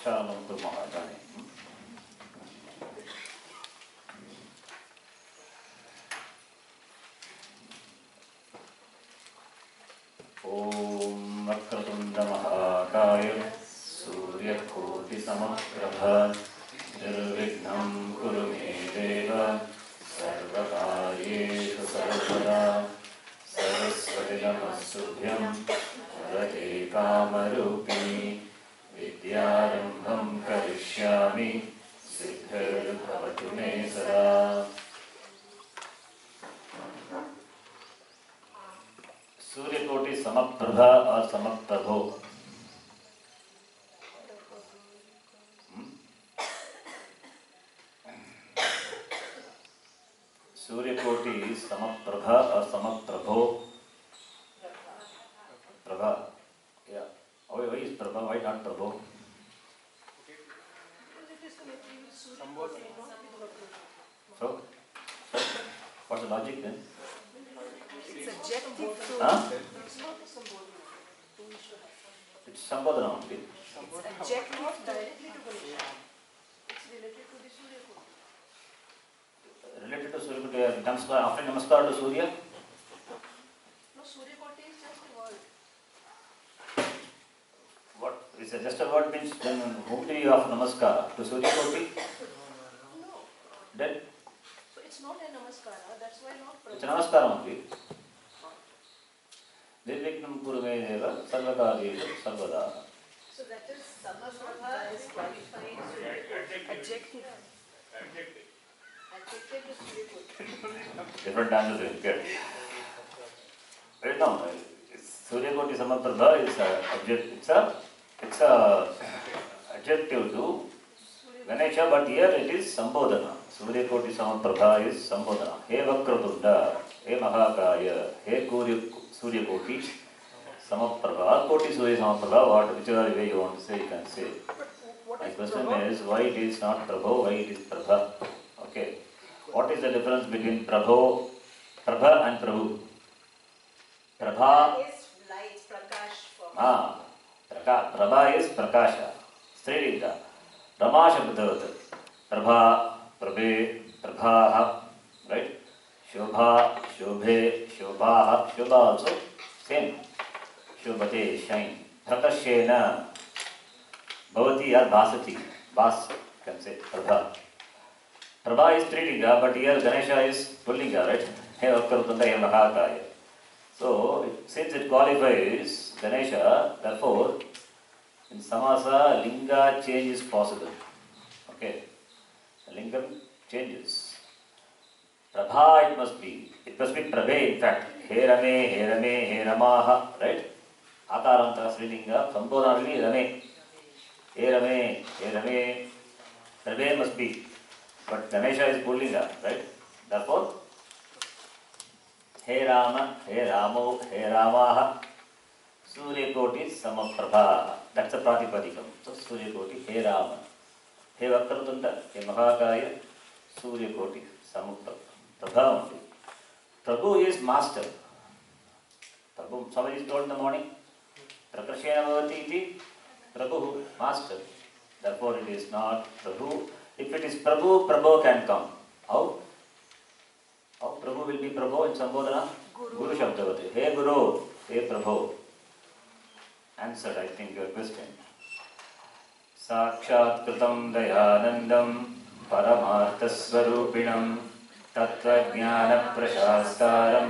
प्रक्षालनं कुर्मः इदानीं। ॐ वक्रतुण्डमहाकाय सूर्यकोटिसमप्रभ निर्विघ्नं कुरु मे देव सर्वकार्येषु सर्वदा सरस्वती नमस्तुभ्यं वरदे कामरूपिणि विद्यारम्भं करिष्यामि सिद्धिर्भवतु मे सदा। सूर्यकोटि समप्रभा और समप्रभो। सूर्यकोटि समप्रभा और समप्रभो। Prabha, yeah. Why is Prabha? Why not Prabho? So, what's the logic then? It's adjective. Huh? It's not a sambodhana. It's Sambodhana only. It's adjective directly to Ganesha. It's related to the Surya Koti. Related to Surya Koti, Namaskar, after Namaskar to Surya? No, Surya Koti is just a word. What? Is it just a word means then whom do you offer Namaskar? To Surya Koti? No. Then? So it's not a namaskara, that's why not Prabhu. It's a Namaskar only. Nirvignam kuru me deva sarvakaryeshu sarvada. So that is Samskrtam is qualified adjective. Adjective is Surya Koti. Different answers will get. Right now, Surya Koti Samaprabha is a it's a adjective to Ganesha, but here it is Sambodhana. Surya Koti Samaprabha is Sambodhana. He Vakratunda, He Mahakaya, He Surya Koti Samaprabha, Koti Surya Samaprabha, whichever way you want to say, you can say. My question is, why it is not Prabho, why it is Prabha? Okay. What is the difference between Prabha and Prabhu? Prabha is light, prakash. Prabha is Prakasha, Strilinga. Rama Shabdavat. Prabha, Prabhe, Prabhaha, right? Shobha, Shobhe, Shobhaha. Shobha also same. Shobhate, shine. Prakashena, Bhavati or Bhasati. Bhas can say Prabha. Prabha is Strilinga, but here Ganesha is Pullinga, right? He Vakratunda, He Mahakaya. So, since it qualifies Ganesha, therefore, in Samasa, Linga change is possible. Okay. The Lingam changes. Prabha it must be Prabhe in fact. He Rame, He Ramaha, right? Akaranta Srilinga, Sambodhanali Rame. He Rame, Prabhe must be. But Ganesha is Pullinga, right? Therefore, He Rama, He Ramo, He Ramaha, Surya Koti Samaprabha. That's a Pratipadikam. So Surya Koti, He Rama, He Vakratunda, He Mahakaya, Surya Koti Samaprabha. Prabhu is master. Prabhu, somebody is told in the morning, Prakashena Bhavati iti, Prabhu, master. Therefore it is not Prabhu. If it is Prabhu, Prabhu can come. How? How Prabhu will be Prabhu in Sambodhana? Guru Shabdavati. Hey Guru, hey Prabhu. Answered, I think, your question. Sakshat Kritam Dayanandam Paramarthasvarupinam Tattva Jnana Prashastaram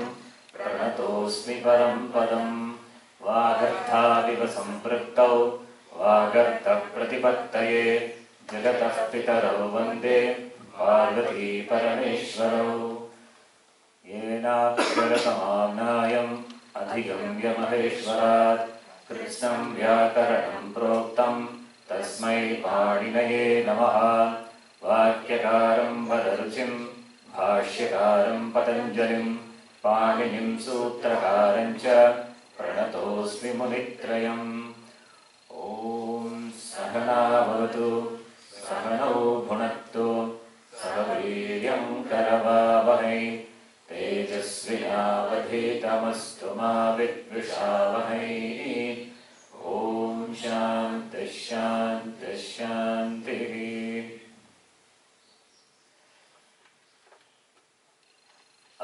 Pranatosmi Param Padam Vagartha Viva Sampraktau Vagartha Pratipattaye Jagatah Pitarau Vande Parvati Parameshwarau Yenaksharatamagnayam Adhigamya Maheshwarat Krishnam Vyakaranam Proktam Tasmai Padinaye Namaha Vakyakaram Vadaruchim Bhashyakaram Patanjalim Paninim Sutrakarancha Pranatosmi Munitrayam Om Sahana Bhavatu Sahanau Bhunattu Sahaviryam Karavavahai Tejasvinavadhetamastu ma vidvishavahai. Om Shanti Shanti Shanti.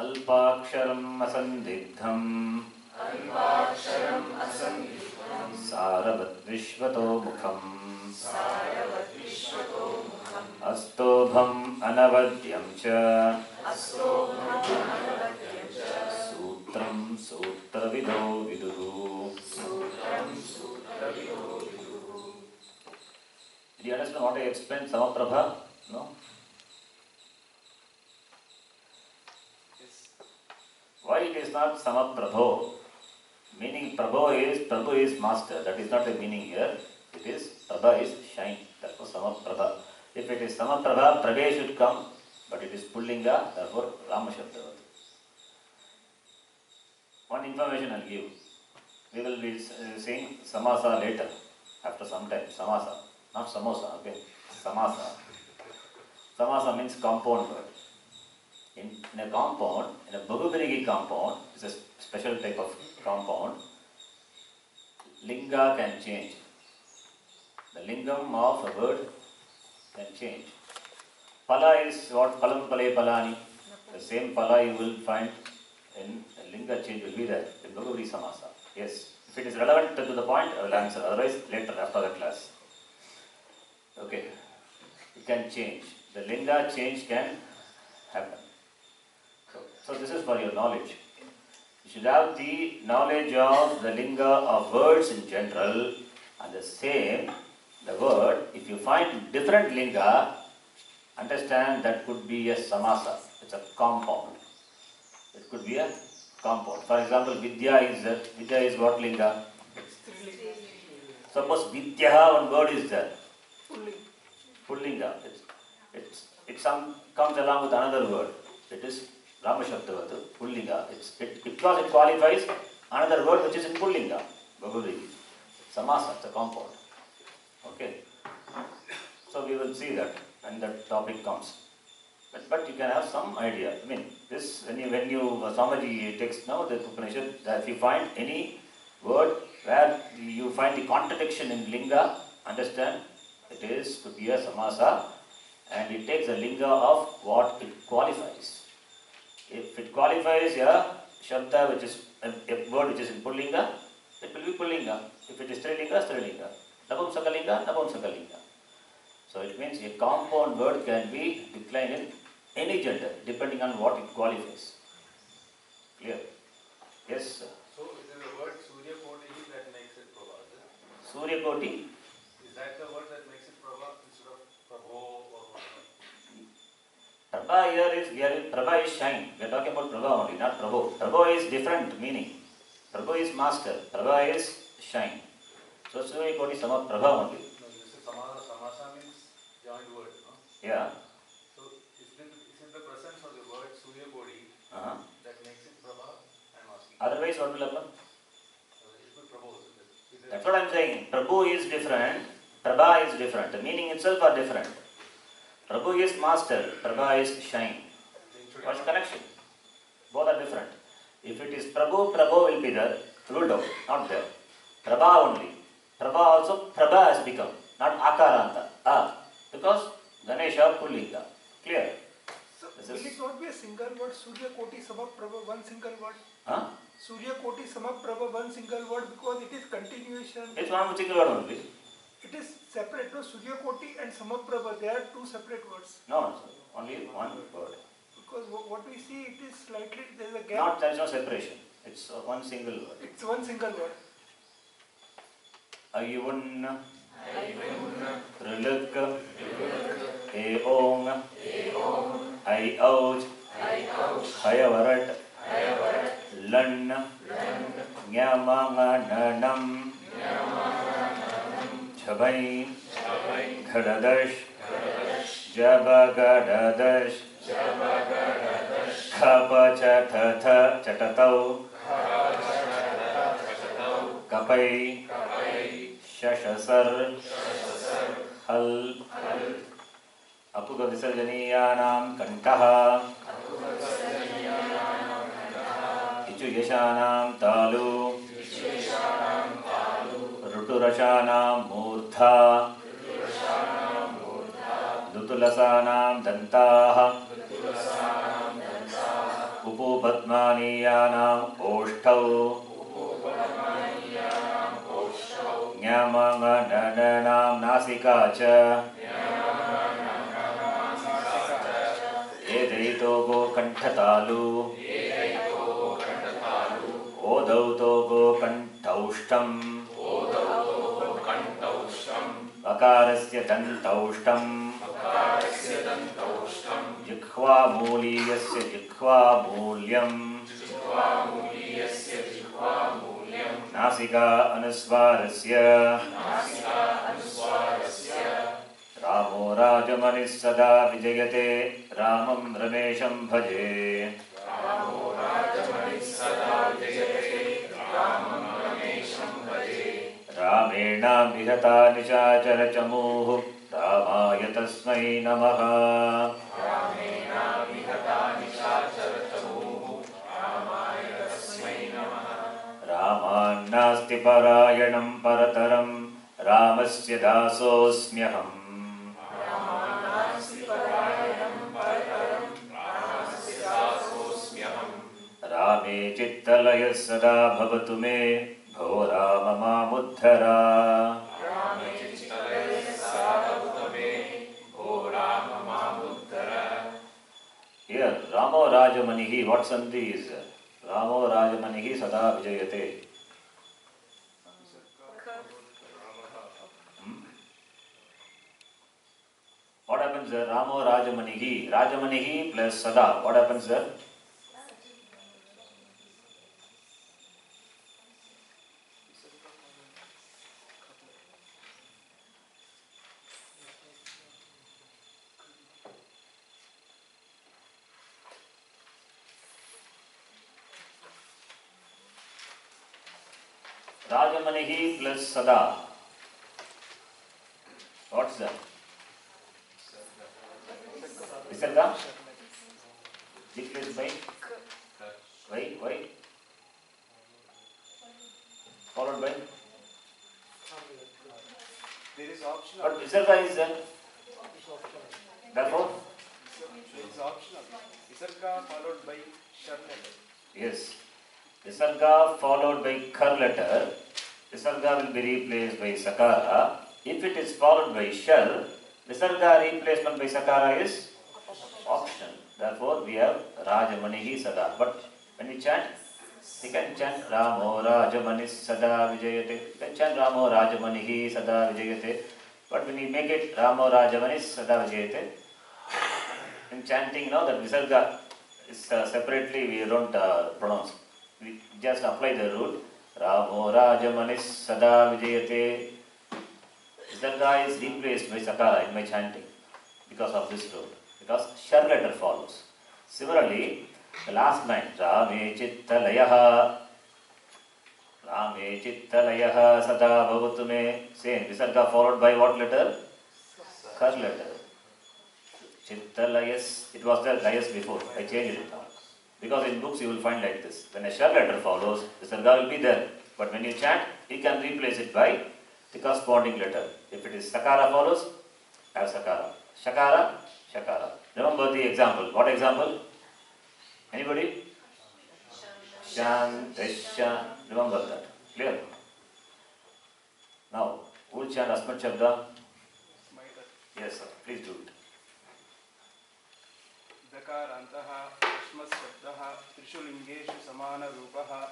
Alpaksharam asandigdham Saravat Vishvato Mukham Astobham Anavadyam Cha Sutram Sutravido Viduhu. Did you understand what I explained? Samaprabha? No? Why it is not Samaprabho? Meaning Prabhu is master. That is not the meaning here. It is Prabha is shine. Therefore Samaprabha. If it is Samaprabha, Prabha should come, but it is Pullinga, therefore Rama Shabda. One information I'll give. We will be saying Samasa later, after some time. Samasa, not Samosa, okay? Samasa. Samasa means compound word. In a compound, in a Bahubirigi compound, it's a special type of compound, linga can change. The lingam of a word can change. Pala is what? Palam pale palani. The same pala you will find in linga change will be there in Bahubiri Samasa. Yes. If it is relevant to the point, I will answer. Otherwise, later after the class. Okay. It can change. The linga change can happen. So this is for your knowledge. You should have the knowledge of the linga of words in general, and the same, the word, if you find different linga, understand that could be a samasa. It's a compound. It could be a compound. For example, Vidya is what linga? Suppose Vidya, one word is there. Pullinga. It comes along with another word. It is Rama Shabdavatu, Pullinga. Because it qualifies another word which is in Pullinga. Bahubiri. Samasa, it's a compound. Okay. So we will see that when that topic comes. But you can have some idea. I mean, this when you Swamiji takes now the Upanishad, if you find any word where you find the contradiction in linga, understand it is to be a samasa, and it takes the linga of what it qualifies. If it qualifies a shabda which is a word which is in Pullinga, it will be Pullinga. If it is Strilinga, Strilinga. Napumsakalinga, Napumsakalinga. So it means a compound word can be declined in any gender depending on what it qualifies. Clear? Yes, sir. So is it the word Surya Koti that makes it Prabha? Surya Koti? Is that the word that makes it Prabha instead of Prabho or whatever? Prabha Prabha is shine. We are talking about Prabha only, not Prabhu. Prabhu is different meaning. Prabhu is master. Prabha is shine. So Surya Koti Sama Prabha only. No, you said Samasa means joined word, no? Yeah. So is it the presence of the word Surya Koti that makes it Prabha? I'm asking. Otherwise what will happen? It will Prabhu. That's what I'm saying. Prabhu is different. Prabha is different. The meaning itself are different. Prabhu is master. Prabha is shine. What's the connection? Both are different. If it is Prabhu, Prabhu will be there. Ruled out. Not there. Prabha only. Prabha also Prabha has become. Not Akaranta. Because Ganesha Pullinga. Clear? So will it not be a single word? Surya Koti Samaprabha, one single word? Surya Koti Samaprabha, one single word, because it is continuation. It's one single word only. It is separate, no? Surya Koti and Samaprabha, they are two separate words. No, only one word. Because what we see, it is slightly, there is a gap. Not, there is no separation. It's one single word. It's one single word. Ayun, Triluk, Eong, Ayouj, Hayavarat, Lan, Nyamangananam, Chabai, Khadadash, Jabagadadash, Khapachathatha Chatatau, Kapai, Shashasar, Hal, Apuga Visarjaniyanam Kantaha, Ichu Yeshanam Talu, Ruturashanam Murtha, Dutulasanam Dantaha, उपपद्मानीयानाम् ओष्ठौ ज्ञामङ्गनां नासिका च एदैतो कण्ठतालु ओदौ तो कण्ठौष्ठम् अकारस्य दन्तौष्ठम् जिह्वामूलीयस्य जिह्वामूल्यम् नासिका अनुस्वारस्य रामो राजमनिः सदा विजयते रामं रमेशं भजे रामेण विहता निशाचरचमूः रामाय तस्मै नमः रामान्नास्ति परायणं परतरं रामस्य दासोऽस्म्यहम् रामे चित्तलयः सदा भवतु मे भो Ram मामुद्धर Here Ramo Rajamanihi, what Sandhi is? Ramo Rajamanihi Sada Vijayate. What happens there? Ramo Rajamanihi. Rajamanihi plus Sada. What happens there? Rajamanihi plus Sada. What's that? Visarga? Replaced by? Why? Followed by? There is optional. But Visarga is there. Therefore? There is optional. Visarga followed by shar letter. Yes. Visarga followed by kar letter. Visarga will be replaced by sakara. If it is followed by shar, Visarga replacement by sakara is option. Therefore, we have Rajamanihi Sada. But when we chant, we can chant Ramo Rajamanis Sada Vijayate. You can chant Ramo Rajamanihi Sada Vijayate. But when we make it Ramo Rajamanis Sada Vijayate, in chanting now that Visarga is separately we don't pronounce. We just apply the rule. Ramo Rajamanis Sada Vijayate. Visarga is replaced by sakara in my chanting because of this rule. Because shar letter follows. Similarly, the last line, Rame Chittalayaha Sada Bhavatu Me. Same, Visarga followed by what letter? Kar letter. Chittalayas, it was there layas before, I changed it now. Because in books you will find like this. When a shar letter follows, Visarga will be there. But when you chant, you can replace it by the corresponding letter. If it is sakara follows, have sakara. Shakara. Remember the example. What example? Anybody? Shan, Desha. Remember that. Clear? Now, who will chant Asmat Shabda? Yes, sir. Please do it. Dakarantaha Ashmas Shabdaha Trishu Lingeshu Samana Rupaha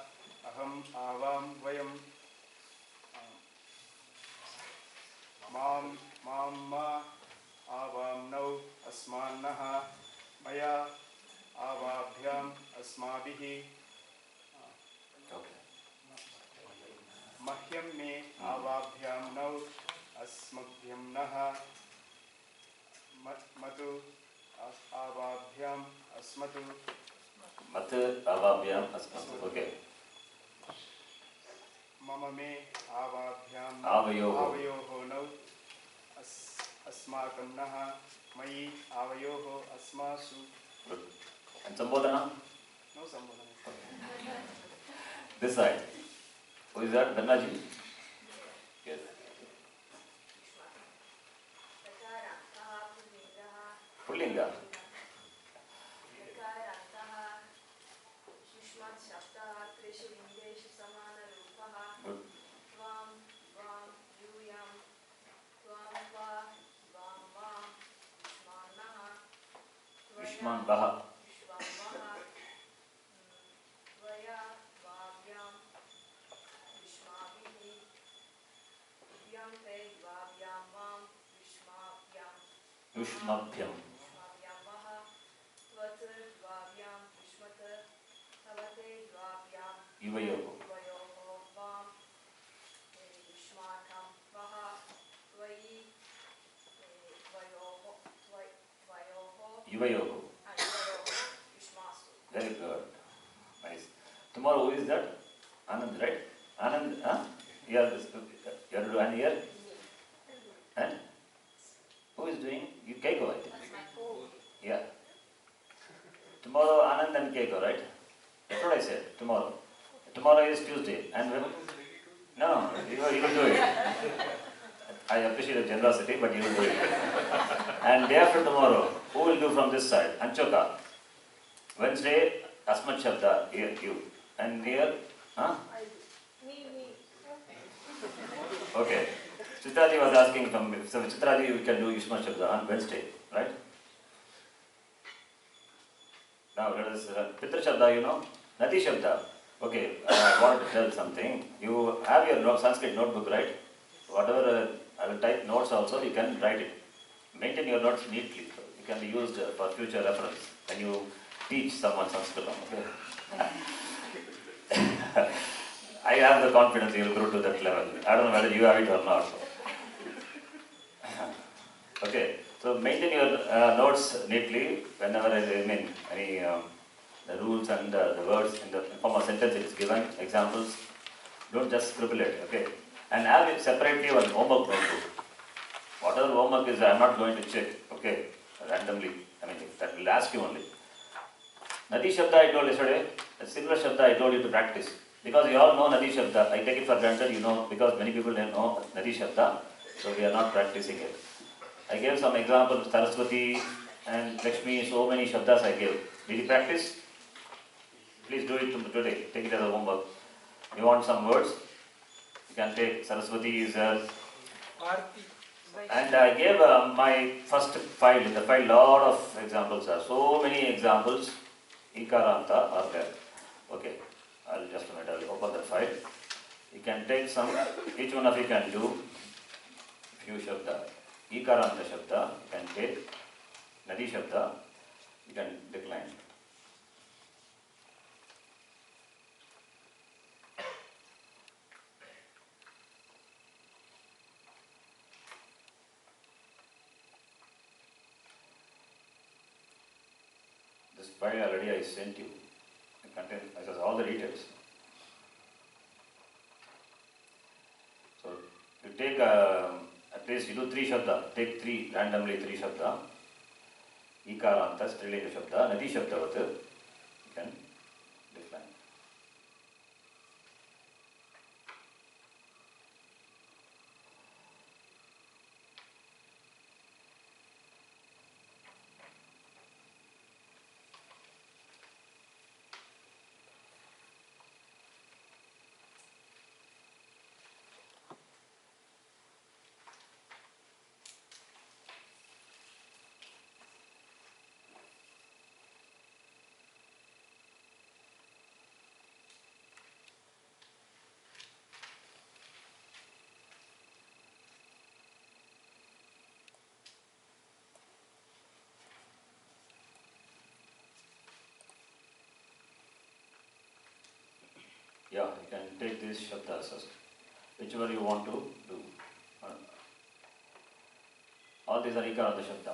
Aham Avam Vayam Mamma Avam Nau Asmanaha Maya Avabhyam Asmabihi Mahyam Me Avabhyam Nau Asmabhyam Naha Matu Avabhyam Asmatu Matu Avabhyam Asmatu. Okay. Mama Me Avabhyam Avayoho Nau Asmakam Naha Mayi Avayoho Asmasu. Good. And Sambodhana? No Sambodhana. This side. Who is that? Dhannaji? Yes. Pullinga. शब्दः त्रिषु लिङ्गेषु समानरूपः त्वां त्वां यूयं त्वां त्वा त्वां वां युष्मान्नः युष्मान्वः युष्मान्वः त्वया द्वाभ्यां युष्माभिः द्व्यं ते द्वाभ्यां वां युष्माभ्यां युष्मभ्यं युष्माभ्यां वः त्वत् द्वाभ्यां युष्मत् तवते द्वाभ्यां युवयोः द्वयोः वां युष्माकं वः त्वयि द्वयोः द्वयोः युवयोः. युष्मासु. Very good. Nice. Tomorrow, who is that? Anand, right? Anand, huh? You are to do one year? And who is doing? You Keiko, I think. Yeah. Tomorrow, Anand and Keiko, right? That's what I said. Tomorrow. Tomorrow is Tuesday. And when? No, you will do it. I appreciate your generosity, but you will do it. And day after tomorrow, who will do from this side? Anchoka. Wednesday, Asmat Shabda, here, you. And here, huh? Me. Okay. Chitraji was asking from me. So Chitraji, you can do Yushma Shabda on Wednesday, right? Now let us, Pitra Shabda, you know? Nati Shabda. Okay, I want to tell something. You have your Sanskrit notebook, right? Whatever, I will type notes also, you can write it. Maintain your notes neatly. So it can be used for future reference when you teach someone Samskrtam. Okay? I have the confidence you will grow to that level. I don't know whether you have it or not. Okay, so maintain your notes neatly whenever any the rules and the words in the form of sentence it is given, examples. Don't just scribble it, okay? And have it separately one homework notebook. Whatever homework is, I am not going to check, okay, randomly. I mean, that will ask you only. Nadi Shabda I told yesterday, a similar Shabda I told you to practice. Because you all know Nadi Shabda, I take it for granted, you know, because many people don't know Nadi Shabda, so we are not practicing it. I gave some examples, Saraswati and Lakshmi, so many Shabdas I gave. Did you practice? Please do it today, take it as a homework. You want some words? You can take Saraswati is and I gave my first file, in the file lot of examples are, so many examples, Ikaranta are there. Okay, I'll just a minute, I'll open that file. You can take some, each one of you can do few Shabda. Ikaranta Shabda, you can take Nadi Shabda, you can decline. This file already I sent you. It contains all the details. So you take at least you do 3 Shabda. Take 3 randomly 3 Shabda. Ikaranta, Strilinga Shabda, Nadi Shabda with it. You can decline. Yeah, you can take these Shabdas, whichever you want to do. All these are Ikaranta Shabda.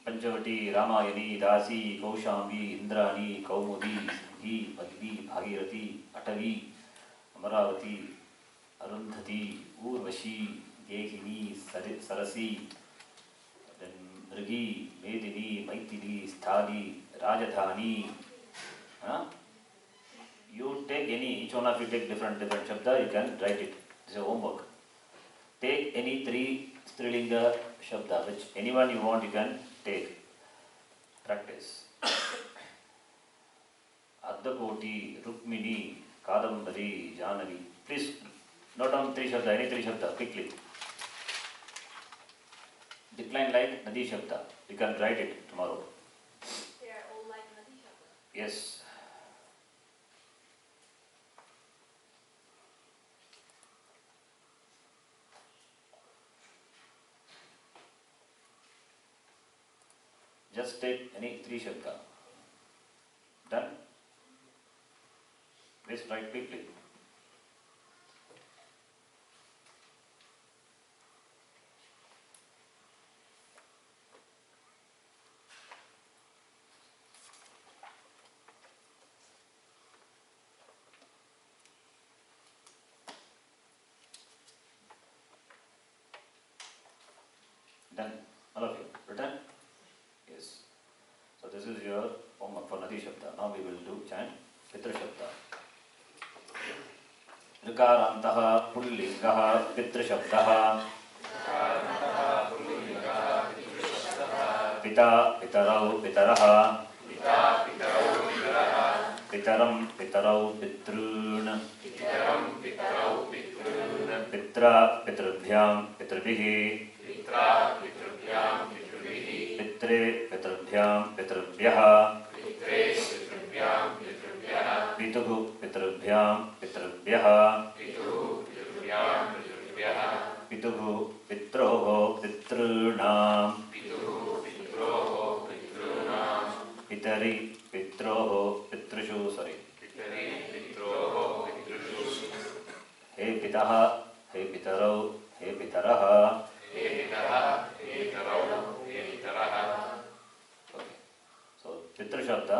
Panchavati, Ramayani, Dasi, Kaushambi, Indrani, Kaumudi, Sindhi, Padmi, Bhagirathi, Atavi, Amaravati, Arundhati, Urvashi, Gekini, Sarasi, then Mrigi, Medini, Maitili, Sthali, Rajadhani. You take any, each one of you take different Shabda, you can write it. This is a homework. Take any 3 Strilinga Shabda, which anyone you want you can take. Practice. Addakoti, Rukmini, Kadambari, Janavi. Please note down three shabda, any three shabda, quickly. Decline like Nadi Shabda. You can write it tomorrow. They are all like Nadi Shabda. Yes. Just take any three shabda. Done? Please write quickly. Done? All of you. Written? Yes. So this is your homework for Nadi Shabda. Now we will do chant Pitra Shabda. Rikarantaha Pullingaha Pitra Shabdaha Pita Pitarau Pitaraha Pitaram Pitarau Pitrun Pitra Pitrabhyam Pitrabhihi Pitre Pitrabhyam Pitrabhyaha Pituhu Pitrabhyam Pitrabhyaha Pituhu Pitroho Pitrunam Pitari Pitroho Pitrushu, sorry. He Pitaha, He Pitarau, He Pitaraha. Okay. So Pitra Shabda,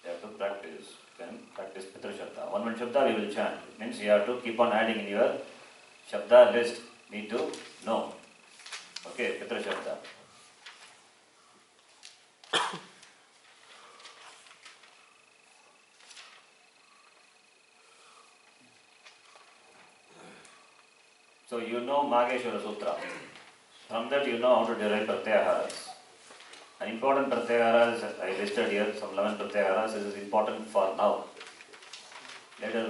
you have to practice. Then practice Pitra Shabda. One Shabda we will chant. It means you have to keep on adding in your Shabda list. Need to know. Okay, Pitra Shabda. So you know Mageshwara Sutra. From that you know how to derive pratyaharas. An important pratyaharas I listed here, some 11 pratyaharas. This is important for now. Later,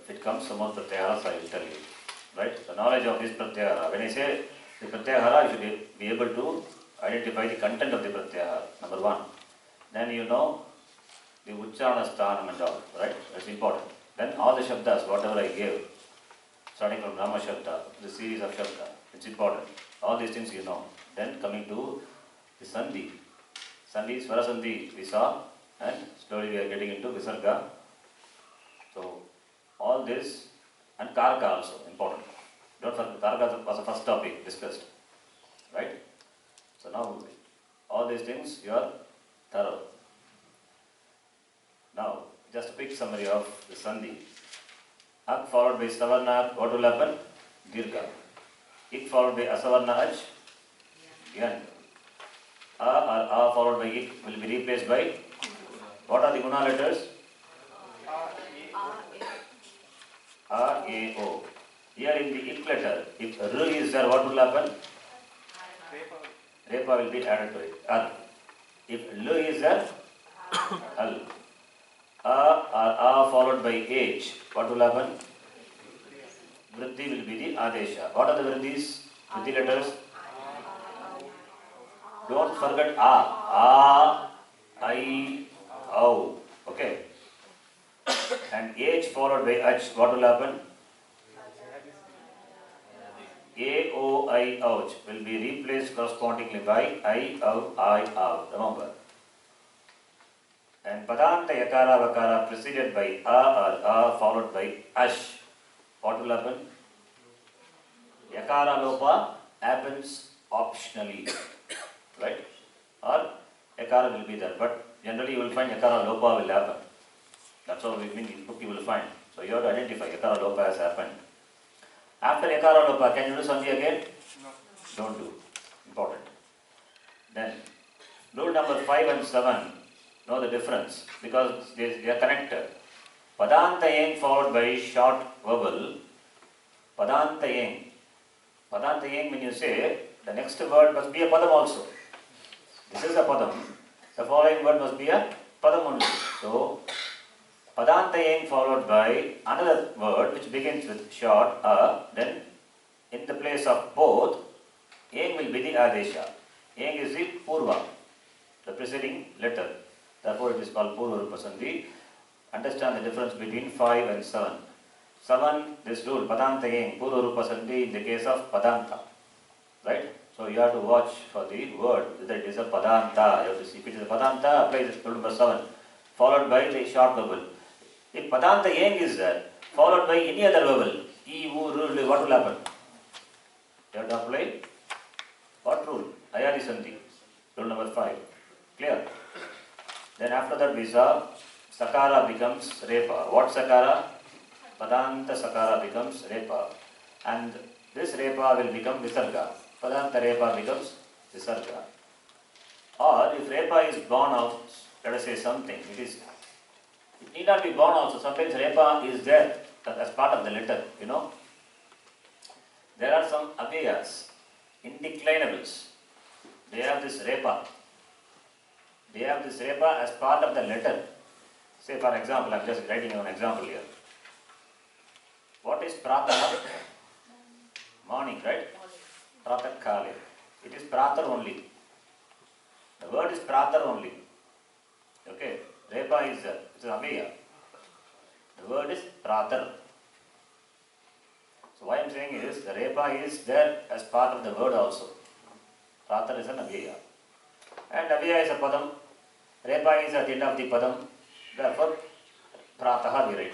if it comes, some more pratyaharas I will tell you. Right? The knowledge of this pratyahara. When I say the pratyahara, you should be able to identify the content of the pratyahara. Number one. Then you know the ucharana sthanam and all. Right? That's important. Then all the shabdas, whatever I gave, starting from Rama Shabda, the series of Shabda, it's important. All these things you know. Then coming to the Sandhi. Sandhi, Swara Sandhi we saw, and slowly we are getting into Visarga. So, all this, and Karka also, important. Don't forget, Karka was the first topic discussed. Right? So now, all these things you are thorough. Now, just a quick summary of the Sandhi. Ak followed by Savarna, what will happen? Dirgha. Ik followed by Asavarna H, Yan. A or A followed by Ik will be replaced by, what are the Guna letters? A, A, O. Here in the Ik letter, if R is there, what will happen? Repa will be added to it. Ar. If L is there, Al. A or A followed by H, what will happen? Vriddhi will be the Adesha. What are the Vriddhis? Vriddhi letters? Don't forget A. A, I, O. Okay. And H followed by H, what will happen? A, O, I, Ouch will be replaced correspondingly by I, O, I, O. Remember. And Padanta Yakara Vakara preceded by A or A followed by Ash. What will happen? Yakara Lopa happens optionally. Right? Or Yakara will be there. But generally you will find Yakara Lopa will happen. That's all we mean in book you will find. So you have to identify Yakara Lopa has happened. After Yakara Lopa, can you do Sandhi again? No. Don't do. Important. Then, rule number 5 and 7, know the difference because they are connected. Padantayeng followed by short vowel. Padantayeng. Padantayeng, when you say, the next word must be a padam also. This is a padam. The following word must be a padam only. So, Padanta yang followed by another word which begins with short a, then in the place of both, yang will be the adesha. Yang is the purva, the preceding letter. Therefore, it is called Purva Rupa Sandhi. Understand the difference between 5 and 7. 7, this rule, Padanta yang, Purva Rupa Sandhi in the case of Padanta. Right? So, you have to watch for the word, whether it is a Padanta. You have to see if it is a Padanta, apply this rule number 7, followed by the short vowel. If Padanta yang is there, followed by any other vowel, E, U, R, what will happen? You have to apply what rule? Ayadi Sandhi, rule number 5. Clear? Then after that we saw Sakara becomes Repa. What Sakara? Padanta Sakara becomes Repa. And this Repa will become Visarga. Padanta Repa becomes Visarga. Or if Repa is born out, let us say something, it need not be born also. Sometimes Repa is there as part of the letter, you know. There are some avyayas, indeclinables. They have this Repa. They have this Repa as part of the letter. Say for example, I am just writing an example here. What is Pratah? Morning, right? Pratah Kale. It is Pratar only. The word is Pratar only. Okay? Repa is there. It is Ameya. The word is Pratar. So what I am saying is, the Repa is there as part of the word also. Pratar is an Ameya. And Avyaya is a Padam. Repa is at the end of the Padam. Therefore, Prataha we write.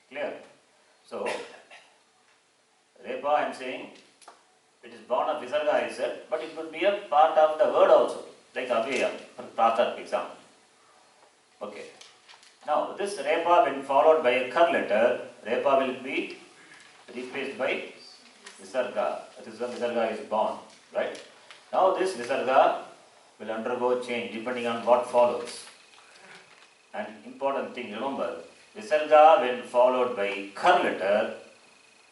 Clear? So, Repa I am saying, it is born of Visarga is said, but it could be a part of the word also, like Avyaya, for Pratar example. Okay. Now, this Repa when followed by a Kar letter, Repa will be replaced by Visarga. That is when Visarga is born, right? Now, this Visarga will undergo change depending on what follows. An important thing, remember, Visarga when followed by Kar letter,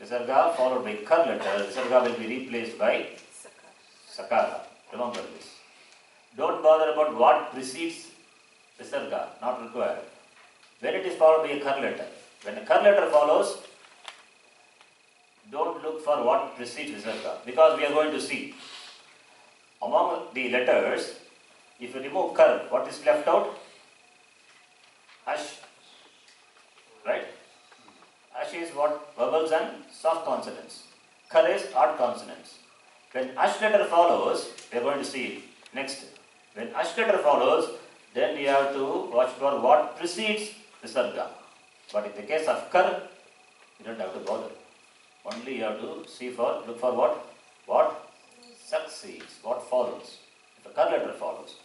Visarga followed by Kar letter, Visarga will be replaced by Sakara. Remember this. Don't bother about what precedes Visarga, not required. When it is followed by a Kar letter, when a Kar letter follows, don't look for what precedes Visarga, because we are going to see. Among the letters, if you remove Kar, what is left out? Ash. Right? Ash is what? Vowels and soft consonants. Kar is hard consonants. When Ash letter follows, we are going to see it next. When Ash letter follows, then you have to watch for what precedes Visarga. But in the case of Kar, you don't have to bother. Only you have to look for what? What succeeds, what follows. If a Kar letter follows,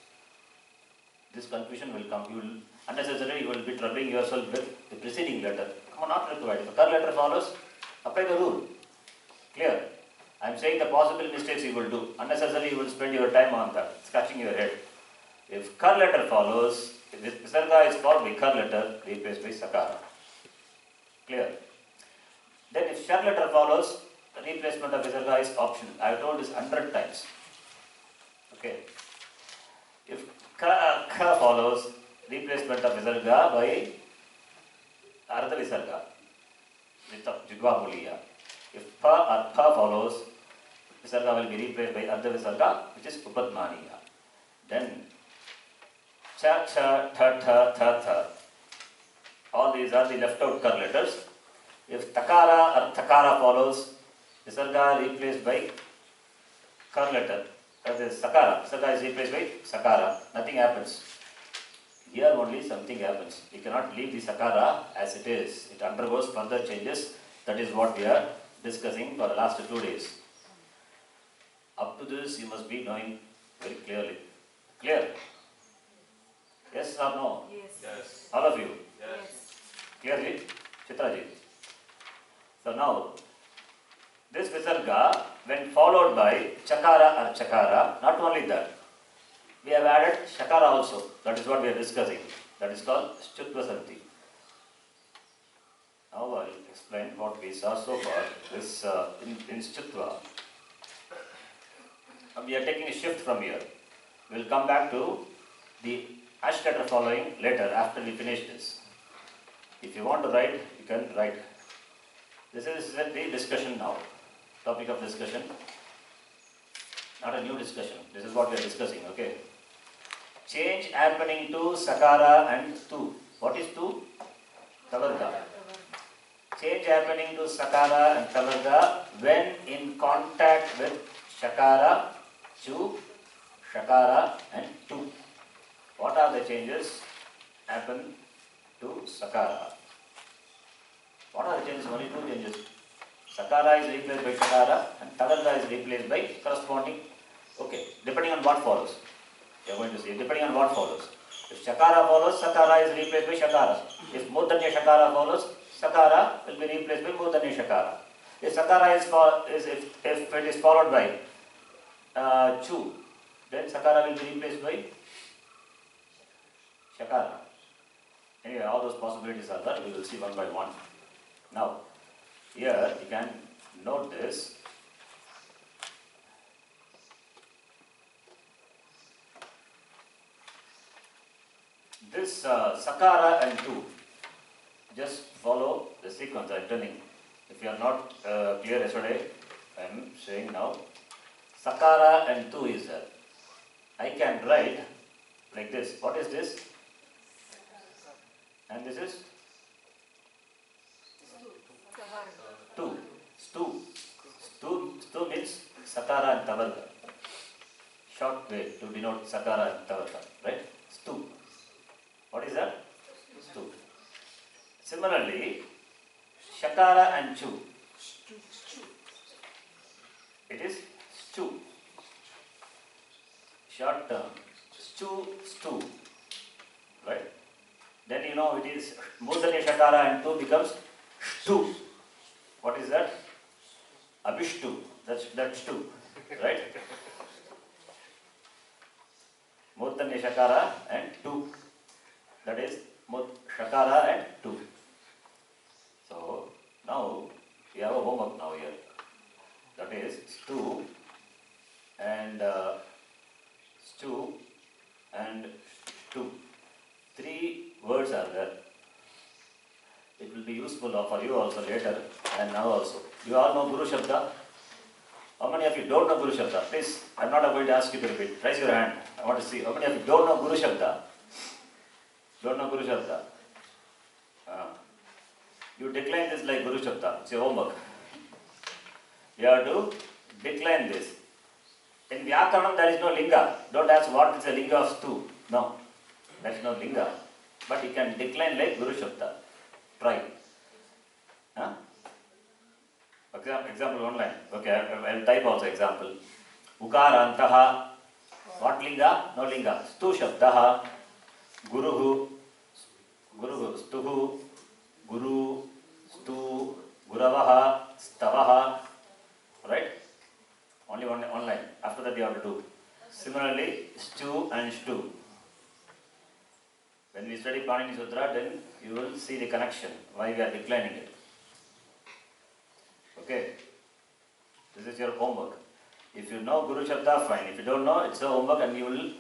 this confusion will come. Unnecessarily you will be troubling yourself with the preceding letter. Come on, not required. If a Kar letter follows, apply the rule. Clear? I am saying the possible mistakes you will do. Unnecessarily you will spend your time on that, scratching your head. If Kar letter follows, if Visarga is followed by Kar letter, replaced by Sakara. Clear? Then if Shar letter follows, the replacement of Visarga is optional. I have told this 100 times. Okay. If Ka follows, replacement of Visarga by Ardha Visarga, with Jigva Muliya. If Pa or Tha follows, Visarga will be replaced by Ardha Visarga, which is Upadmaniya. Then Cha, Cha, Tha, Tha, Tha, Tha. All these are the left out Kar letters. If Takara or Thakara follows, Visarga replaced by Kar letter. That is Sakara. Visarga is replaced by Sakara. Nothing happens. Here only something happens. You cannot leave the Sakara as it is. It undergoes further changes. That is what we are discussing for the last 2 days. Up to this you must be knowing very clearly. Clear? Yes or no? Yes. All of you? Yes. Clearly? Chitraji? So now, this Visarga, when followed by Chakara or Chakara, not only that, we have added Shakara also. That is what we are discussing. That is called Stutva Sandhi. Now I will explain what we saw so far. This in Stutva. We are taking a shift from here. We will come back to the ash letter following later after we finish this. If you want to write, you can write. This is the discussion now. Topic of discussion. Not a new discussion. This is what we are discussing, okay? Change happening to Sakara and Tu. What is Tu? Tavarga. Change happening to Sakara and Tavarga when in contact with Shakara, Chu, Shakara and Tu. What are the changes happen to Sakara? What are the changes? Only two changes. Sakara is replaced by Shakara and Tavarga is replaced by corresponding. Okay, depending on what follows. You are going to see, depending on what follows. If Shakara follows, Sakara is replaced by Shakara. If Murdanya Shakara follows, Sakara will be replaced by Murdanya Shakara. If Sakara is if it is followed by Chu, then Sakara will be replaced by Shakara. Anyway, all those possibilities are there. We will see one by one. Now, here you can note this. This Sakara and Tu, just follow the sequence I am telling. If you are not clear yesterday, I am saying now. Sakara and Tu is there. I can write like this. What is this? And this is? Tu. Stu means Sakara and Tavarga. Short way to denote Sakara and Tavarga, right? Stu. What is that? Stu. Similarly, Shakara and Chu. It is Stu. Short term. Stu. Right? Then you know it is Murdanya Shakara and Tu becomes Shtu. What is that? Abhishtu. That's Shtu. Right? Murdanya Shakara and Tu. That is Shakara and Tu. So now we have a homework now here. That is Stu and Stu and Shtu. 3 words are there. It will be useful for you also later and now also. You all know Guru Shabda? How many of you don't know Guru Shabda? Please, I am not going to ask you to repeat. Raise your hand. I want to see. How many of you don't know Guru Shabda? Don't know Guru Shabda? You decline this like Guru Shabda. It's your homework. You have to decline this. In Vyakaranam there is no linga. Don't ask what is the linga of Stu. No. There is no linga. But you can decline like Guru Shabda. Try. Example online. Okay, I will type also example. Ukarantaha. What linga? No linga. Stu Shabdaha. Guruhu. Stuhu. Guru. Stu. Guravaha. Stavaha. Right? Only one online. After that you have to do. Similarly, Stu and Shtu. When we study Panini Sutra, then you will see the connection, why we are declining it. Okay? This is your homework. If you know Guru Shabda, fine. If you don't know, it's a homework and you will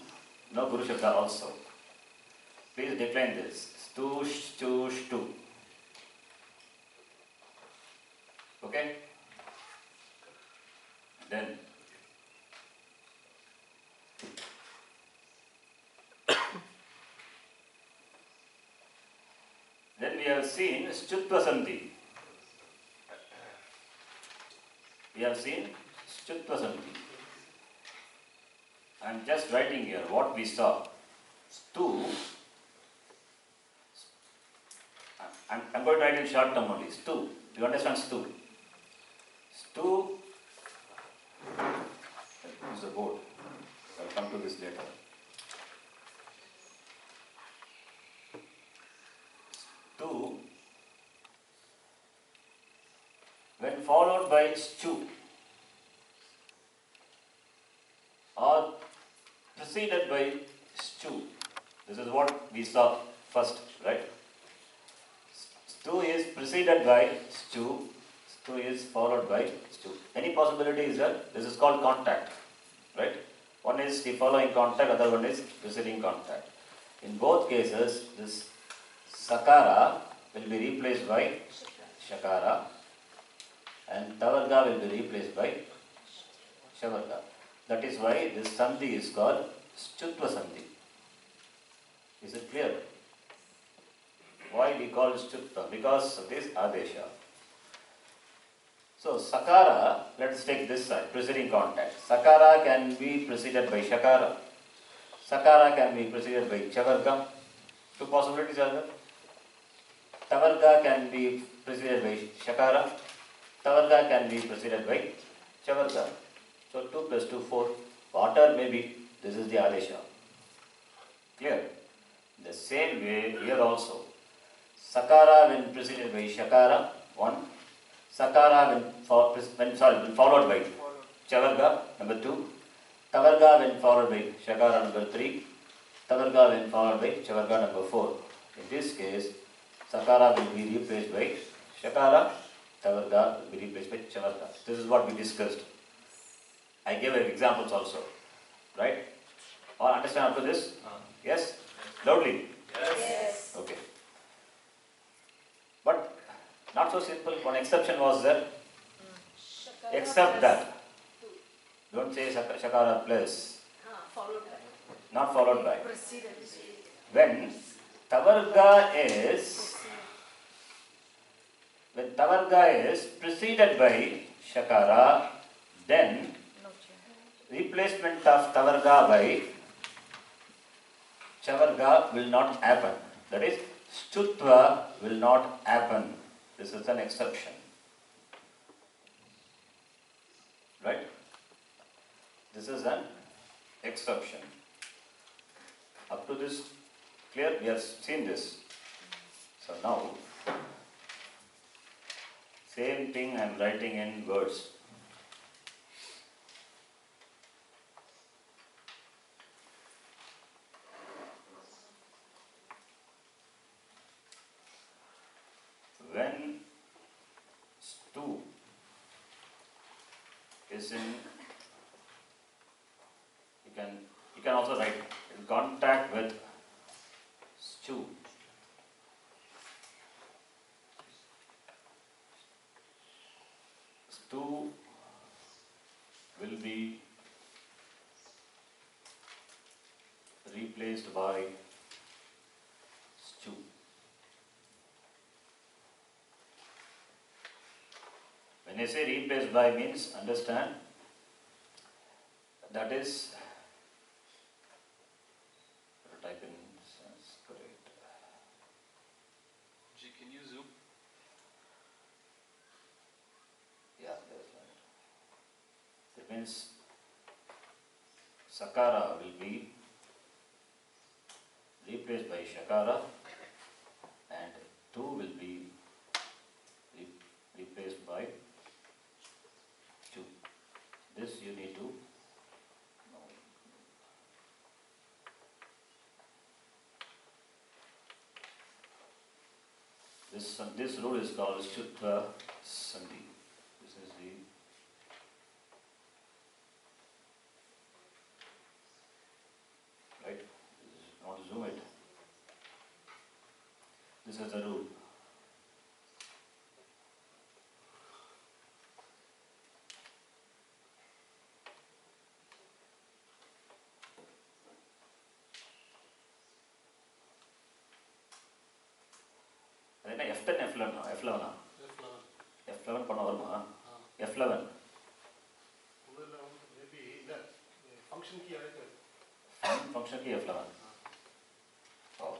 know Guru Shabda also. Please decline this. Stu, Shtu, Shtu. Okay? Then we have seen Stutvasanti. We have seen Stutvasanti. I am just writing here what we saw. Stu. I'm going to write in short term only. Stu. Do you understand Stu? Stu. Use the board. I'll come to this later. Stu, when followed by Stu, or preceded by Stu. This is what we saw first, right? Stu is preceded by Stu. Stu is followed by Stu. Any possibility is there? This is called contact, right? One is the following contact, other one is preceding contact. In both cases, this sakara will be replaced by shakara and tavarga will be replaced by shavarga. That is why this sandhi is called stutva sandhi. Is it clear? Why we call it stutva? Because of this adesha. So sakara, let us take this side, preceding contact. Sakara can be preceded by shakara. Sakara can be preceded by chavarga. Two possibilities are there. Tavarga can be preceded by shakara. Tavarga can be preceded by chavarga. So 2 plus 2, 4. Whatever may be, this is the adesha. Clear? The same way here also. Sakara when preceded by shakara, 1. Sakara when followed by chavarga, number 2. Tavarga when followed by shakara, number 3. Tavarga when followed by chavarga, number 4. In this case, sakara will be replaced by shakara, tavarga will be replaced by chavarga. This is what we discussed. I gave examples also. Right? All understand up to this? Yes? Loudly? Yes. Okay. But not so simple. One exception was there. Shakara Except plus that. 2. Don't say shakara plus. Followed by. Not followed by. Preceded. When tavarga is preceded by shakara, then replacement of tavarga by chavarga will not happen. That is, stutva will not happen. This is an exception. Right? This is an exception. Up to this, clear? We have seen this. So now, same thing I am writing in words. When stu is in, you can also write in contact with stew. Stew will be replaced by stew. When I say replaced by means, understand, that is, type in Sanskrit. Ji, can you zoom? Yeah, that's right. It means sakara will be replaced by shakara and 2 will be replaced by 2. This you need to know. This rule is called Stutva Sandhi. This is the right. I want to zoom it. This is the rule. F10 F11 F11 பண்ண வருமா F11 maybe இல்ல function key ஆயிருக்கு function key F11 oh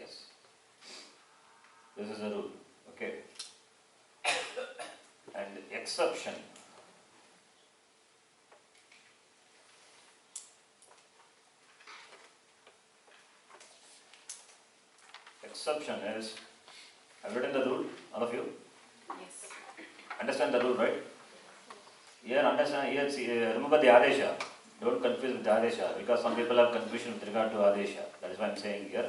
yes this is the rule okay and exception is, I've written the rule, all of you? Yes. Understand the rule, right? Here, understand, here, see, remember the Adesha. Don't confuse with the Adesha, because some people have confusion with regard to Adesha. That is why I am saying here,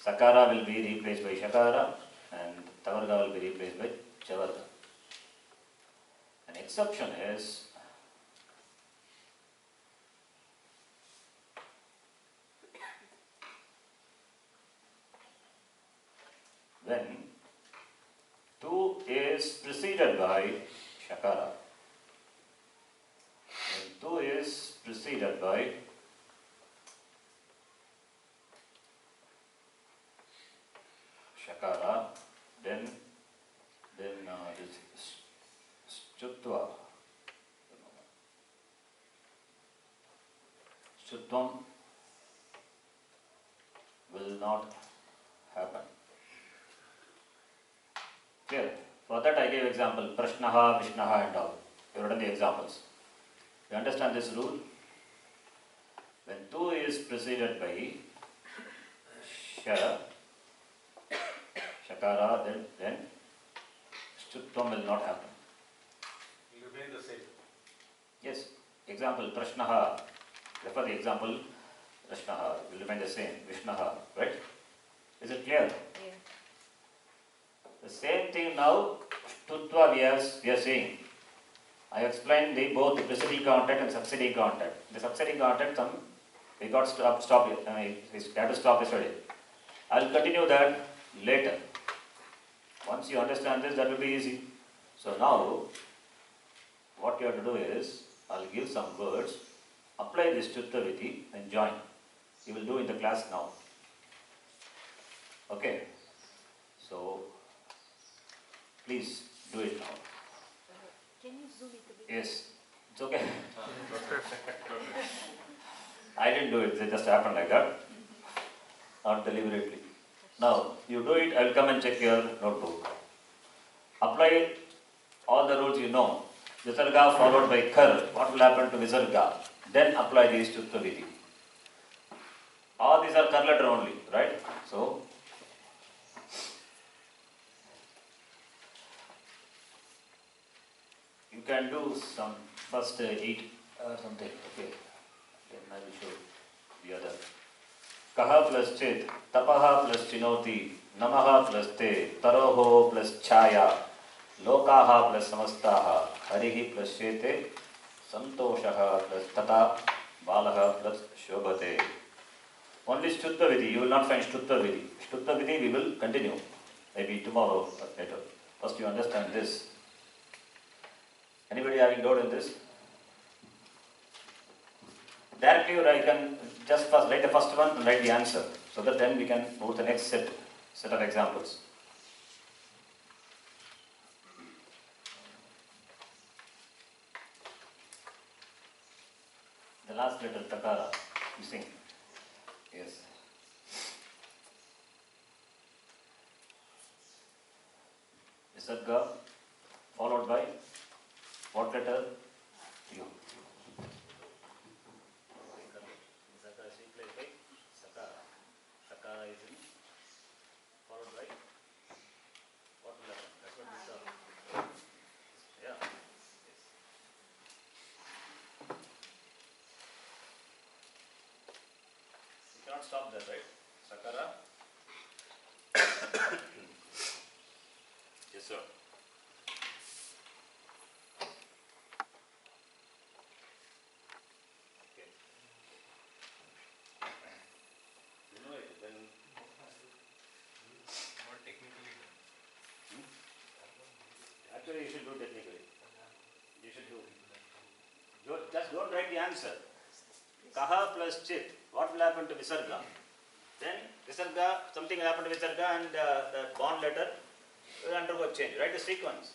Sakara will be replaced by Shakara, and Tavarga will be replaced by Chavarga. An exception is, is preceded by Shakara, then this Stutva. Stutvam will not happen. Clear? For that I gave example, Prashnaha, Vishnaha and all. You have written the examples. You understand this rule? When tu is preceded by Sha, Shakara, then Stutvam will not happen. Will remain the same. Yes. Example, Prashnaha. Refer the example, Prashnaha will remain the same. Vishnaha, right? Is it clear? Yeah. The same thing now, Stutva we are saying. I explained both the preceding contact and succeeding contact. The succeeding contact, we got stop. We had to stop yesterday. I will continue that later. Once you understand this, that will be easy. So now, what you have to do is, I will give some words, apply this Chitta Vidhi and join. You will do in the class now. Okay? So, please do it now. Can you zoom it a bit? Yes, it's okay. I didn't do it, it just happened like that. Not deliberately. Now, you do it, I will come and check your notebook. Apply all the rules you know. Visarga followed by Kar, what will happen to Visarga? Then apply these Chitta Vidhi. All these are Kar letter only, right? So, you can do some first 8 or something. Okay. Then I will show the other. Kaha plus Chit, Tapaha plus Chinoti, Namaha plus Te, Taroho plus Chaya, Lokaha plus Samastaha, Harihi plus Shete, Santoshaha plus Tata, Balaha plus Shobhate. Only Shtutta Vidhi, you will not find Shtutta Vidhi. Shtutta Vidhi we will continue, maybe tomorrow or later. First you understand this. Anybody having doubt in this? Directly I can just first write the first one and write the answer, so that then we can move to the next set of examples. The last letter, Takara, missing. Yes. Visarga followed by what letter? U. Visarga is replaced by Sakara. Sakara is in followed by what letter? That's what we saw. Yeah. Yes. You cannot stop there, right? Sakara. Yes, sir. Okay. You know it, then Not technically done. actually you should do technically. You should do. Just don't write the answer. Kaha plus Chit. What will happen to Visarga? Then Visarga, something will happen to Visarga and the bond letter will undergo change. Write the sequence.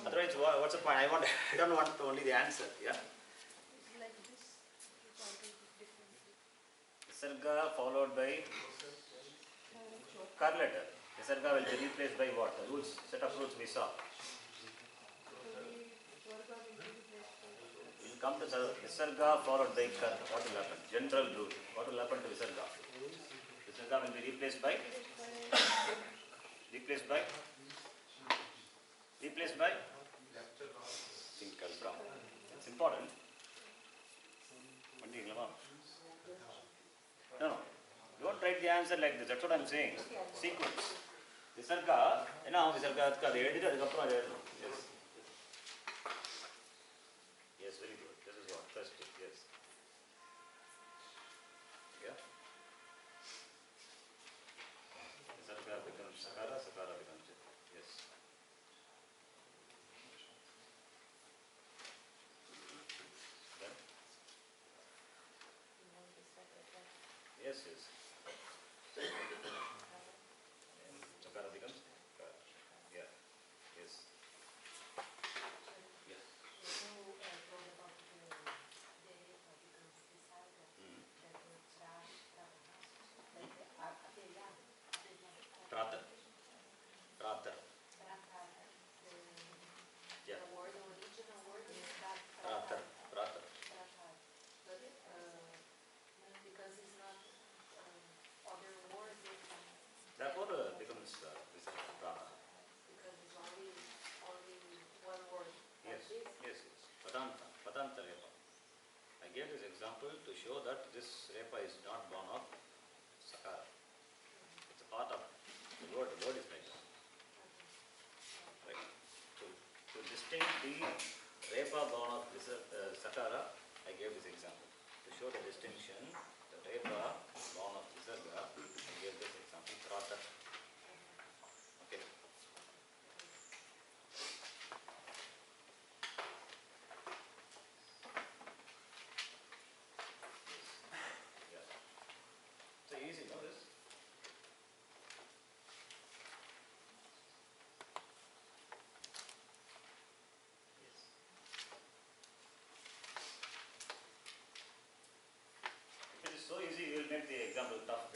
Otherwise, what's the point? I don't want only the answer. Yeah. It's like this. You can't do it differently. Visarga followed by Kar letter. Visarga will be replaced by what? The rules, set of rules we saw. Only Varga will be replaced by We'll come to Visarga followed by Kar. What will happen? General rule. What will happen to Visarga? Visarga will be replaced by Tinkal Brown. It's important. No. Don't write the answer like this. That's what I'm saying. Sequence. Visarga, Visarga, yes. Yes, very good. This is what first step. Yes. Yeah. Visarga becomes Sakara, Sakara becomes Chit. Yes. Then example to show that this repa is not born of sakara. It's a part of the word. The word is like that. Right? To distinct the repa born of this, sakara, I gave this example. To show the distinction, the repa born of visarga, I gave this example. Krata. Okay. Yeah. So easy, no? This. Yes. If it is so easy, you will make the example tough.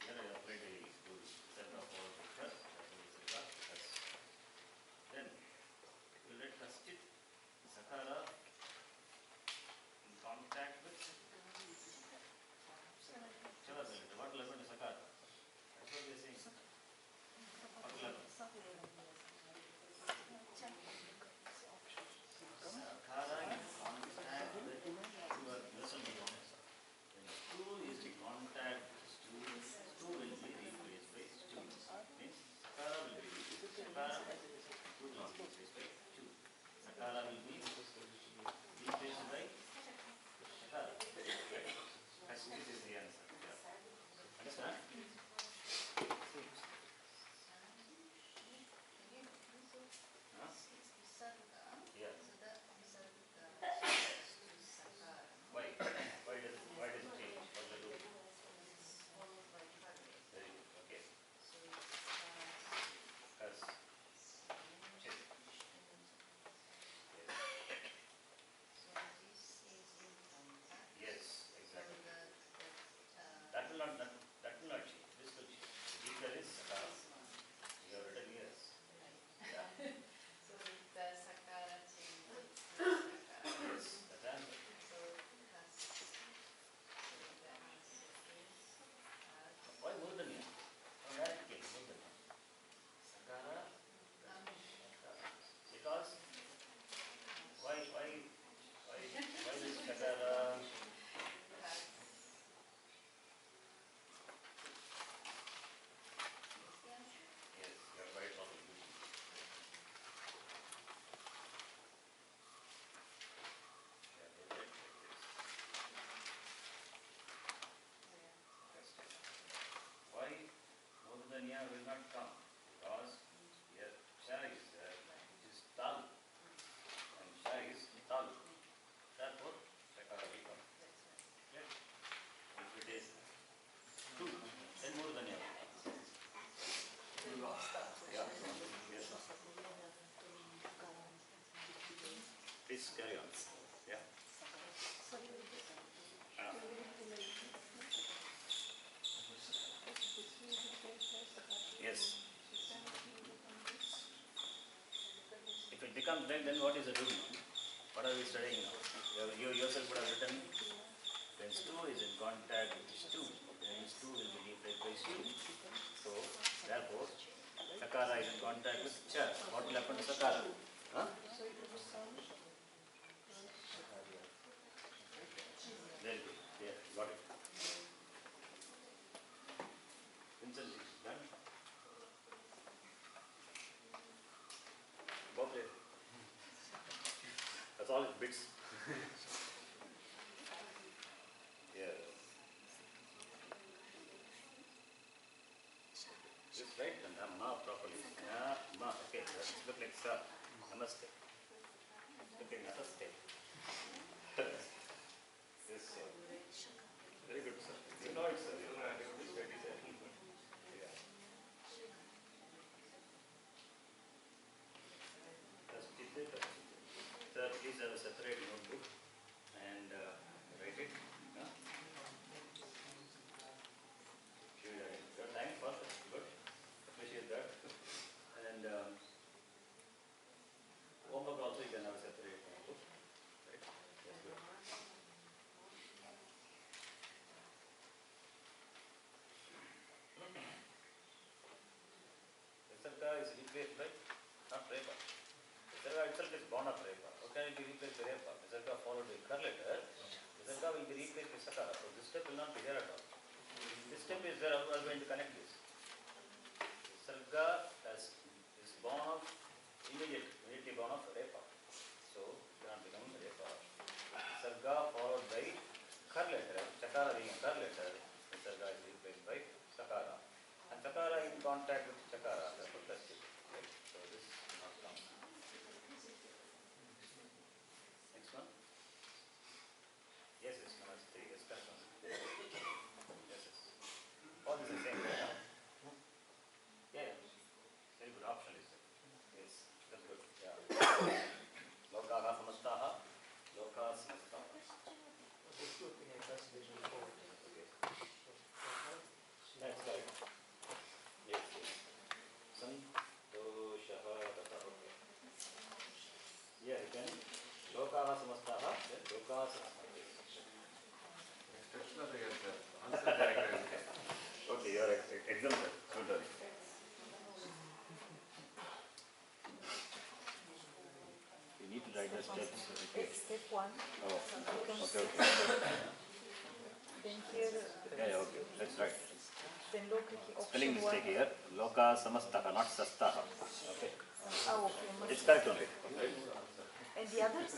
Here I applied a set of all vectors. Then we let Kastit Sakara in contact with Chala. What will happen to Sakara? That's what we are saying. What will happen? Sakara in contact with listen to me. When stool is in contact with stool will be replaced by stool. Means Sakara will be replaced by stool will be replaced by stool. Sakara will be replaced by Sakara. Right? This is the answer. Yeah. Understand? Huh? Yeah. Why? Why does it change? What does it do? Very good. Okay. Yes. Check. Yes, exactly. That will not change. This will change. The deeper is Sakara. You have written yes. Yeah. So the sakara changes. Yes, that's the answer. So the answer is Why Murdanya? From where it came? Murdanya. Sakara. Because why this Sakara? Yes, you are quite wrong. Why Murdanya will not come? Because here Sha is there, which is Tal, and Sha is Tal. Therefore, Sakara will come. Yes. If it is 2, then Murdanya will come. Yeah. Yes. Please carry on. Yeah. Yes. If it becomes red, then what is the rule? What are we studying now? You yourself would have written, when stew is in contact with stew, then stew will be replaced by stew. So, therefore, Sakara is in contact with Cha. What will happen to Sakara? Huh? Very good. Yeah, got it. Vincent, done? Go play. That's all it bits. Yeah. Just write the ma properly. Ma. Okay. Let's look like sa. Namaste. Look like namaste. Yes, sir. Very good, sir. You know it, sir. You know it. It's very good. Yeah. Sir, please have a separate notebook and write it. Visarga is replaced by not repa. Visarga itself is born of repa. How can it be replaced by repa? Visarga followed by kar letter. Visarga will be replaced by sakara. So this step will not be there at all. This step is there. How are we going to connect this? Visarga is born of immediately born of repa. So it cannot become repa. Visarga followed by kar letter. Chakara being a kar letter. Visarga is replaced by sakara. And sakara in contact with chakara. That's what that's it. Right? So this will not come. Next one. Yes, namaste. Yes, correct one. Yes. All this is the same, right? Yeah. Very good option is it. Yes, that's good. Yeah. Lokaha samastaha. Lokaha samastaha. Okay. That's right. Yes, yes. Santoshaha tata. Okay. Yeah, you can. Lokaha samastaha. Then lokaha samastaha. Okay, you are exempted. Don't worry. You need to write the steps. Okay. Step 1. Oh. Okay. Then here. Yeah, okay. That's right. Then look option Spelling 1. mistake here. Loka samastaha, not sastaha. Okay. Okay. It's correct only. And the others?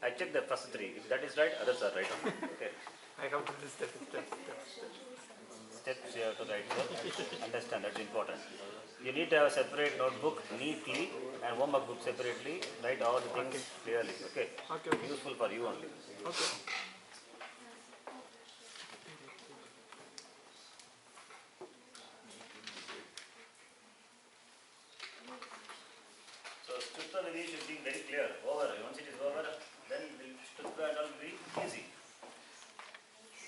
I checked the first three. If that is right, others are right. Okay. I have to do step. Steps you have to write. Understand, that's important. You need to have a separate notebook neatly and homework book separately. Write all the things clearly. Okay. Okay. Useful for you only. Okay. So Stutra Vidhi should be very clear. Over. Once it is over, then the Stutra and all will be easy.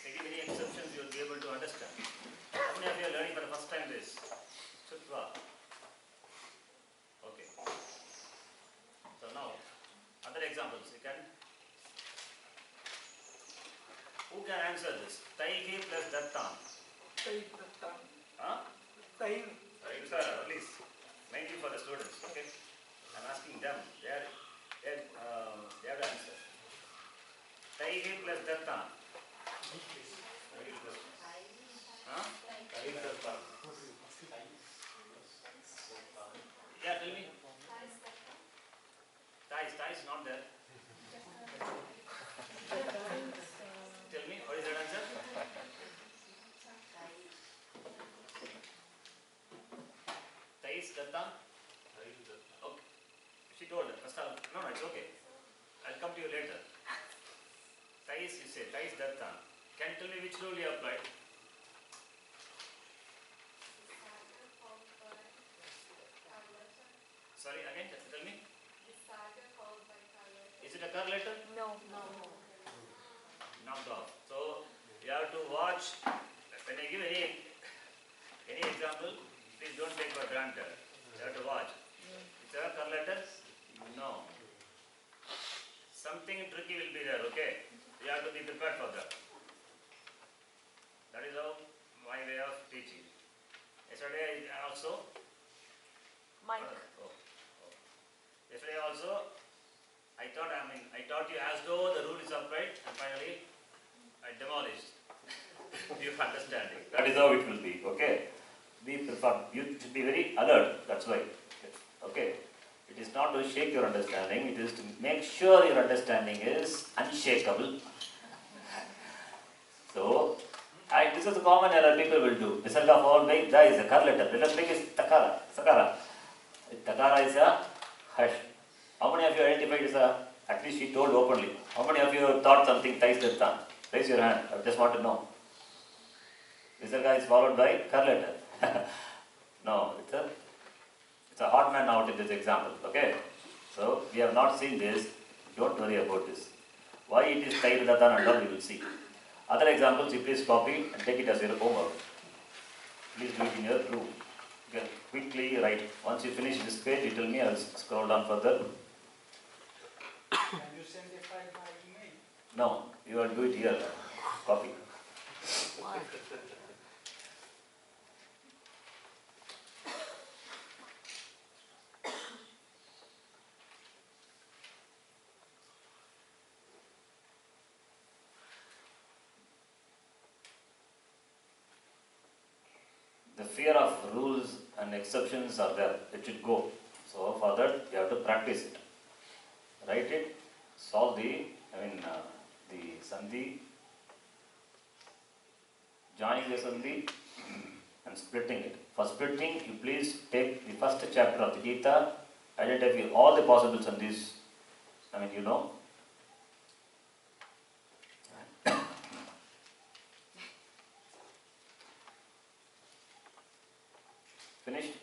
If any exceptions, you will be able to understand. How many of you are learning for the first time this? Stutra. Okay. So now, other examples. You can. Who can answer this? Taiki plus Dattan. Huh? Please. Mainly for the students. Okay. I'm asking them. They have to answer. Taiki plus Dattan. Huh? Yeah, tell me. Thai is not there. Tell me, what is that answer? Thai is Dattan? Okay. She told her. First of all, no, it's okay. I'll come to you later. Thai is, you say, Thai is Dattan. Can you tell me which rule you applied? Sorry, again, tell me. Is it a car letter? No. Knocked off. So you have to watch. When I give any example, please don't take for granted. You have to watch. Is there a car letter? No. Something tricky will be there. Okay. You have to be prepared for that. That is how my way of teaching. Yesterday also. Mike. Yesterday also, I taught you as though the rule is upright, and finally, I demolished your understanding. That is how it will be. Okay. You should be very alert. That's why. Okay. It is not to shake your understanding. It is to make sure your understanding is unshakable. So, this is a common error people will do. Visarga followed by da is a kar letter. Letter big is takara, sakara. Takara is a hush. How many of you identified as a, at least she told openly. How many of you thought something Thais Dattan? Raise your hand. I just want to know. Visarga is followed by kar letter. No, it's a hot man out in this example. Okay? So, we have not seen this. Don't worry about this. Why it is Thai Dattan and all we will see. Other examples, you please copy and take it as your homework. Please do it in your room. You can quickly write. Once you finish this page, you tell me, I will scroll down further. Can you send a file by email? No, you will do it here. Copy. rules and exceptions are there. It should go. So for that you have to practice it. Write it, solve the sandhi, joining the sandhi and splitting it. For splitting, you please take the first chapter of the Gita, identify all the possible sandhis. You know. Finished?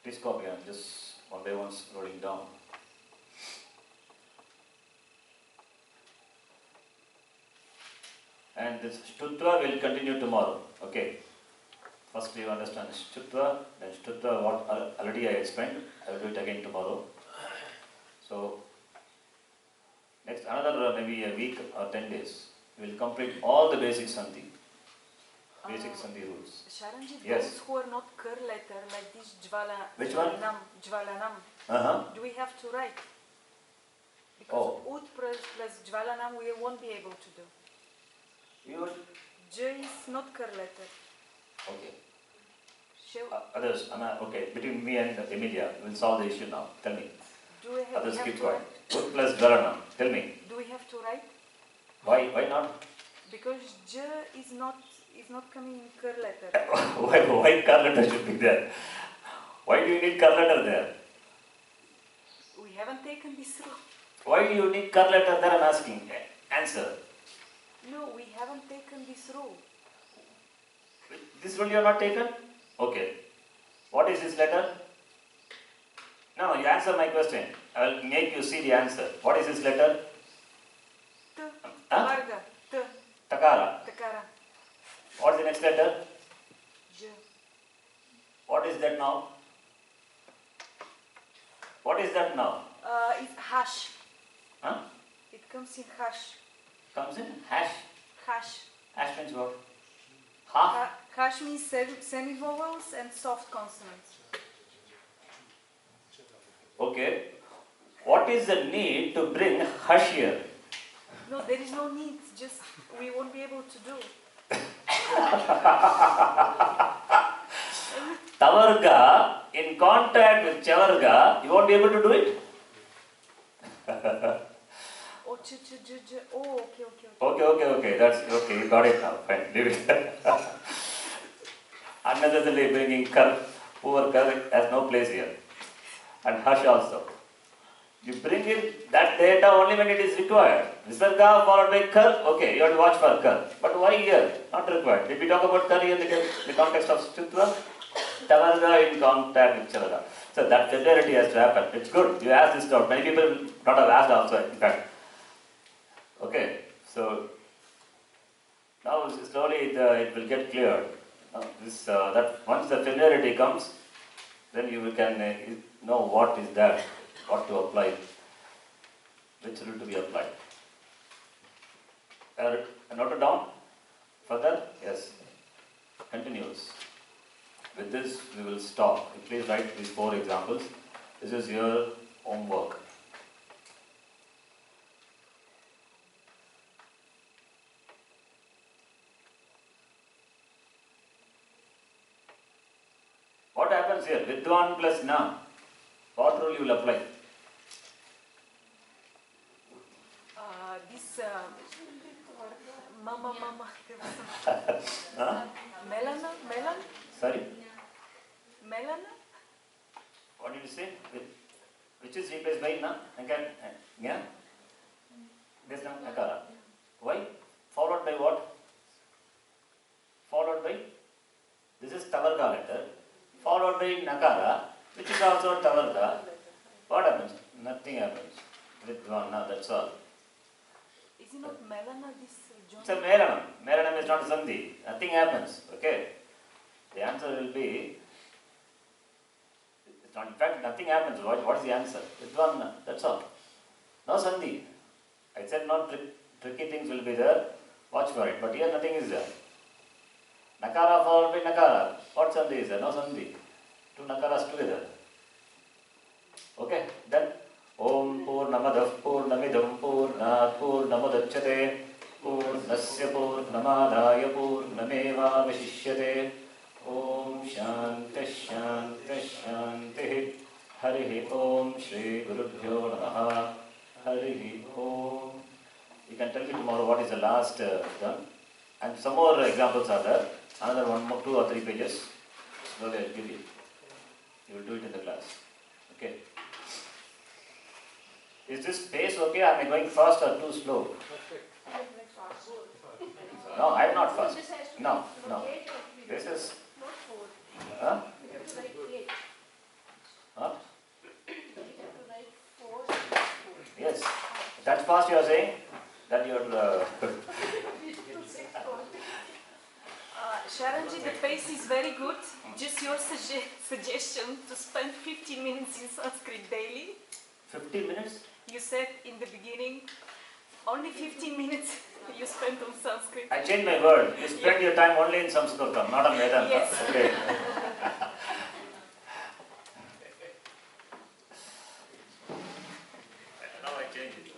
Please copy and just one by one rolling down. And this Shtutva will continue tomorrow. Okay. First you understand Shtutva, then Shtutva what already I explained. I will do it again tomorrow. So next another maybe a week or 10 days, we will complete all the basic sandhi. Basic sandhi rules. Sharanji, Yes. those who are not cur letter, like this Which one? Jvalanam, do we have to write? Because Oh. Ut plus Jvalanam we won't be able to do. You J is not cur letter. okay. Shall, Others, okay. Between me and Emilia, we'll solve the issue now. Tell me. do we have, Others have keep to quiet. write? Ut plus Dvaranam. Tell me. Do we have to write? Why not? Because J is not coming in cur letter. why car letter should be there? Why do you need car letter there? We haven't taken this rule. Why do you need car letter there? I'm asking. Answer. No, we haven't taken this rule. This rule you have not taken? Okay. What is this letter? No, you answer my question. I will make you see the answer. What is this letter? T. Huh? Varga. T. Takara. Takara. What is the next letter? J. What is that now? What is that now? It's hash. Huh? It comes in hash. Comes in hash. Hash. Hash means what? Half? Hash means semi-vowels and soft consonants. Okay. What is the need to bring hash here? No, there is no need. Just we won't be able to do. Tavarga, in contact with Chavarga, you won't be able to do it? Oh, oh, okay. Okay. That's okay. You got it now. Fine. Leave it. Unnecessarily bringing kar, poor kar has no place here. And hash also. You bring in that data only when it is required. Visarga followed by kar, okay, you have to watch for kar. But why here? Not required. Did we talk about kar here in the context of Shtutva? Tavarga in contact with Chavaga. So that familiarity has to happen. It's good. You asked this doubt. Many people not have asked also, in fact. Okay, so now slowly it will get cleared. That once the familiarity comes, then you can know what is that, what to apply, which rule to be applied. Note it down. Further, yes, continues. With this, we will stop. Please write these 4 examples. This is your homework. What happens here? Vidwan plus na. What rule you will apply? This mama. Huh? Melana. Sorry? Melana. What did you say? Which is replaced by na? Yeah? This na? Akara. Why? Followed by what? Followed by? This is Tavarga letter. Followed by Nakara, which is also Tavarga. What happens? Nothing happens. With one, no, that's all. Is it not Melana this John? It's a Meranam. Meranam is not Sandhi. Nothing happens. Okay? The answer will be, it's not, in fact, nothing happens. What is the answer? With one, that's all. No Sandhi. I said not tricky things will be there. Watch for it. But here nothing is there. Nakara followed by Nakara. What Sandhi is there? No Sandhi. Two Nakaras together. Okay, then Om Purnamadav Purnamidam Purnat Purnamudachyate Purnasya Purnamadaya Purnameva Vashishyate Om Shanti Shanti Shanti Harihi Om Shri Gurubhyo Namaha Harihi Om. You can tell me tomorrow what is the last done. And some more examples are there. Another one more, 2 or 3 pages. Slowly I'll give you. You will do it in the class. Okay. Is this pace okay? Am I going fast or too slow? No, I am not fast. No, no. This is. Not 4. Huh? We have to write 8. Huh? We have to write 4, 4. Yes. That's fast you are saying? That you are. Sharanji, the pace is very good. Just your suggestion to spend 15 minutes in Sanskrit daily. 15 minutes? You said in the beginning, only 15 minutes you spent on Sanskrit. I changed my word. You spend your time only in Samskrtam, not on Vedanta. Yes. Okay. Now I change it.